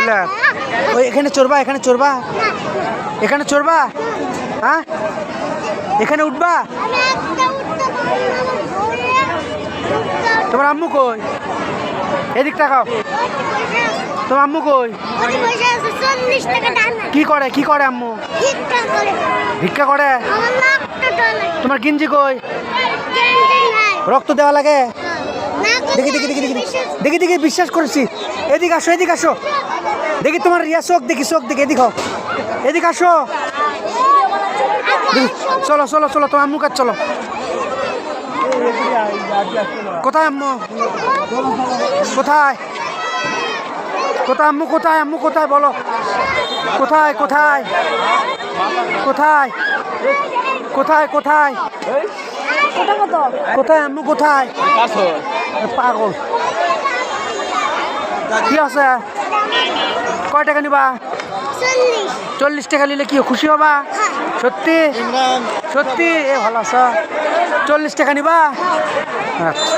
Wheeler? ওই এখানে চড়বা, এখানে চড়বা, এখানে চড়বা? হ্যাঁ, এখানে উঠবা? তোমার আম্মু কই? এদিক তাকাও। তোমার আম্মু কই? কি করে, কি করে আম্মু? ভিক্ষা করে। তোমার গিঞ্জি কই? রক্ত দেওয়া লাগে? দেখি দেখি দেখি দেখি দেখি দেখি, বিশ্বাস করেছি। এদিকে আসো, এদিকে আসো, দেখি তোমার ইয়া চোখ দেখি, চোখ দেখি, এদিকে এদিকে আসো। চলো চলো চলো, তোমার আম্মু কাছে চলো। কোথায় আম্মু? কোথায় কোথায় আম্মু? কোথায় আম্মু? কোথায় বলো? কোথায় কোথায় কোথায় কোথায় কোথায় কোথায় আম্মু? কোথায়? পাগল। কি আছে? কয় টাকা নিবা? 40 টাকা নিলে কি খুশি হবা? সত্যি সত্যি? এ ভালো আছো? 40 টাকা নিবা? আচ্ছা।